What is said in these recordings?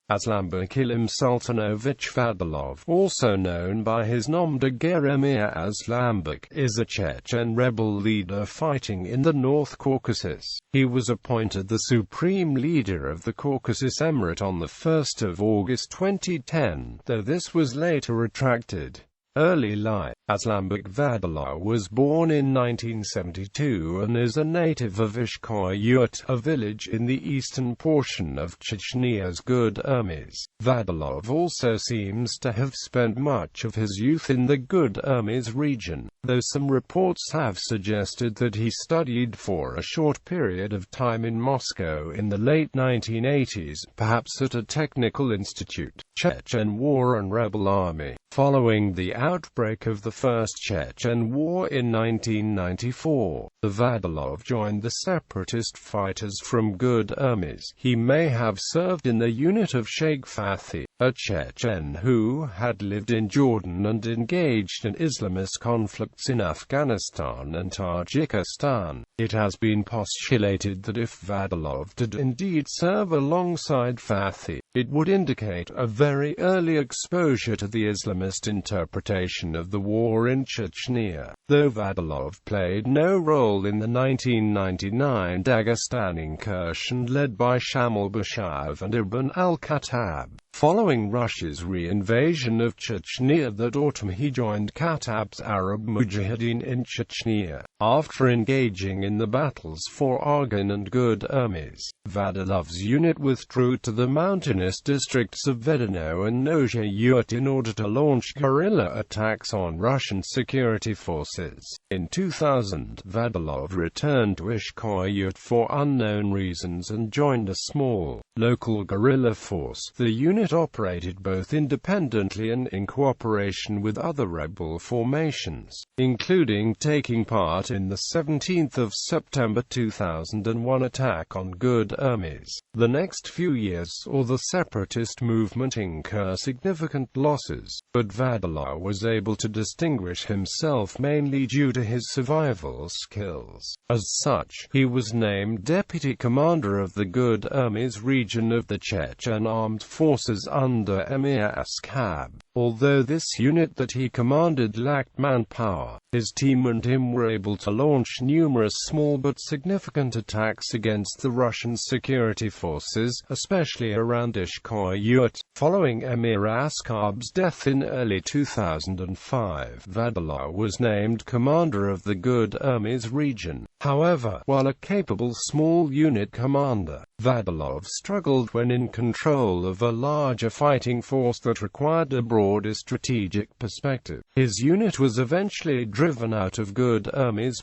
Aslambek Ilimsultanovich Vadalov, also known by his nom de guerre Emir Aslambek, is a Chechen rebel leader fighting in the North Caucasus. He was appointed the supreme leader of the Caucasus Emirate on 1 August 2010, though this was later retracted. Early life. Aslambek Vadalov was born in 1972 and is a native of Ishkoyurt, a village in the eastern portion of Chechenia's Guerre. Vadalov also seems to have spent much of his youth in the Guerre region, though some reports have suggested that he studied for a short period of time in Moscow in the late 1980s, perhaps at a technical institute. Chechen War and Rebel Army. Following the outbreak of the First Chechen War in 1994, the Vadalov joined the separatist fighters from Guerre. He may have served in the unit of Sheikh Fathi, a Chechen who had lived in Jordan and engaged in Islamist conflicts in Afghanistan and Tajikistan. It has been postulated that if Vadalov did indeed serve alongside Fathi, it would indicate a very early exposure to the Islamist interpretation of the war in Chechnya, though Vadalov played no role in the 1999 Dagestan incursion led by Shamal Bashaev and Ibn al-Khattab. Following Russia's re-invasion of Chechnya that autumn, he joined Khattab's Arab Mujahideen in Chechnya. After engaging in the battles for Argan and Guerre, Vadalov's unit withdrew to the mountainous districts of Vedeno and Novaya in order to launch guerrilla attacks on Russian security forces. In 2000, Vadalov returned to Ishkoyurt for unknown reasons and joined a small, local guerrilla force. The unit operated both independently and in cooperation with other rebel formations, including taking part in the 17th of September 2001 attack on Guerre. The next few years saw the separatist movement incur significant losses, but Vadalov was able to distinguish himself mainly due to his survival skills. As such, he was named deputy commander of the Guerre region of the Chechen armed forces under Emir Aslambek. Although this unit that he commanded lacked manpower, his team and him were able to launch numerous small but significant attacks against the Russian security forces, especially around Ishkoyurt. Following Emir Aslambek's death in early 2005, Vadalov was named commander of the Guerre region. However, while a capable small unit commander, Vadalov struggled when in control of a larger fighting force that required a broader strategic perspective. His unit was eventually driven out of Guerre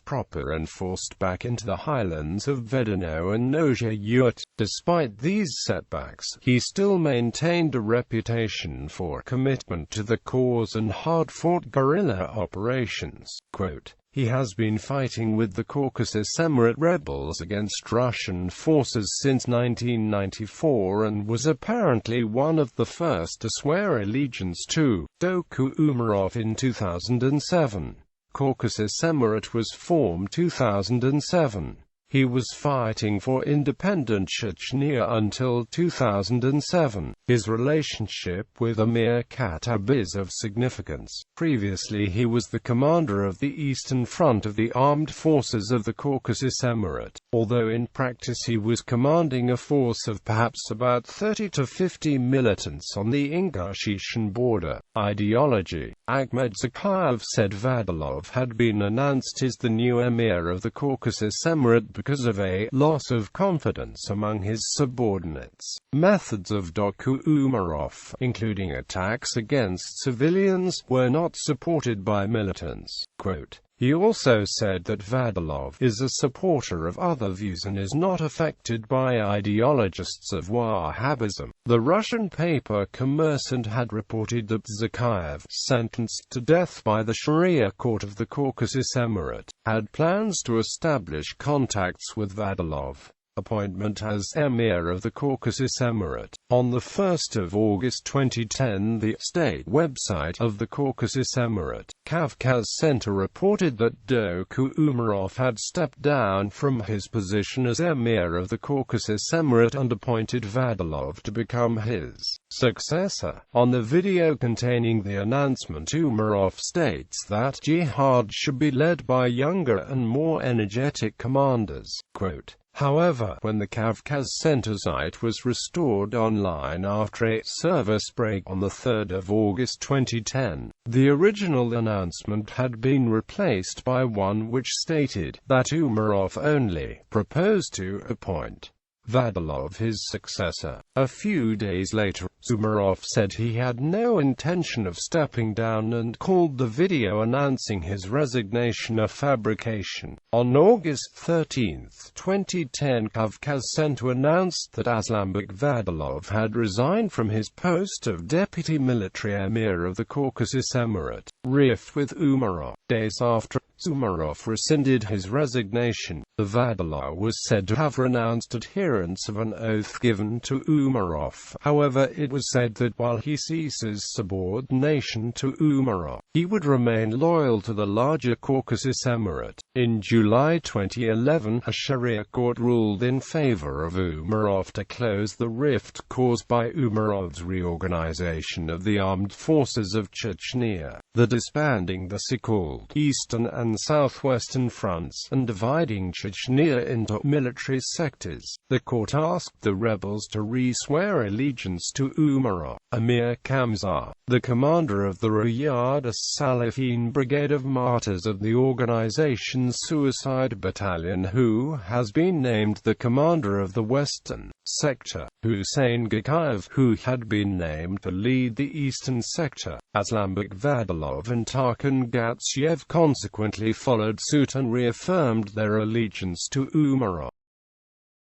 proper and forced back into the highlands of Vedeno and Novaya. Despite these setbacks, he still maintained a reputation for commitment to the cause and hard-fought guerrilla operations. Quote, "He has been fighting with the Caucasus Emirate rebels against Russian forces since 1994 and was apparently one of the first to swear allegiance to Doku Umarov in 2007. Caucasus Emirate was formed 2007. He was fighting for independent Chechnya until 2007. His relationship with Emir Khattab is of significance. Previously he was the commander of the Eastern Front of the Armed Forces of the Caucasus Emirate, although in practice he was commanding a force of perhaps about 30 to 50 militants on the Ingushian border. Ideology. Ahmed Zakayev said Vadalov had been announced as the new emir of the Caucasus Emirate because of a loss of confidence among his subordinates. Methods of Doku Umarov, including attacks against civilians, were not supported by militants. Quote, "He also said that Vadalov is a supporter of other views and is not affected by ideologists of Wahhabism." The Russian paper Kommersant had reported that Zakayev, sentenced to death by the Sharia court of the Caucasus Emirate, had plans to establish contacts with Vadalov. Appointment as Emir of the Caucasus Emirate. On 1 August 2010, the state website of the Caucasus Emirate, Kavkaz Center, reported that Doku Umarov had stepped down from his position as Emir of the Caucasus Emirate and appointed Vadalov to become his successor. On the video containing the announcement, Umarov states that jihad should be led by younger and more energetic commanders. Quote, however, when the Caucasus Center site was restored online after a service break on 3 August 2010, the original announcement had been replaced by one which stated that Umarov only proposed to appoint Vadalov his successor. A few days later, Umarov said he had no intention of stepping down and called the video announcing his resignation a fabrication. On August 13, 2010, Caucasus Center announced that Aslambek Vadalov had resigned from his post of Deputy Military Emir of the Caucasus Emirate, rift with Umarov. Days after Umarov rescinded his resignation, the Vadalov was said to have renounced adherence of an oath given to Umarov. However, it was said that while he ceases subordination to Umarov, he would remain loyal to the larger Caucasus Emirate. In July 2011, a Sharia court ruled in favor of Umarov to close the rift caused by Umarov's reorganization of the armed forces of Chechnya, the disbanding the so-called Eastern and Southwestern fronts, and dividing Chechnya into military sectors. The court asked the rebels to re-swear allegiance to Umarov. Amir Kamzar, the commander of the Riyadh Salafin Brigade of Martyrs of the organization's Suicide Battalion, who has been named the commander of the Western Sector, Hussein Gakayev, who had been named to lead the Eastern Sector, Aslambek Vadalov and Tarkan Gatsyev consequently followed suit and reaffirmed their allegiance to Umarov.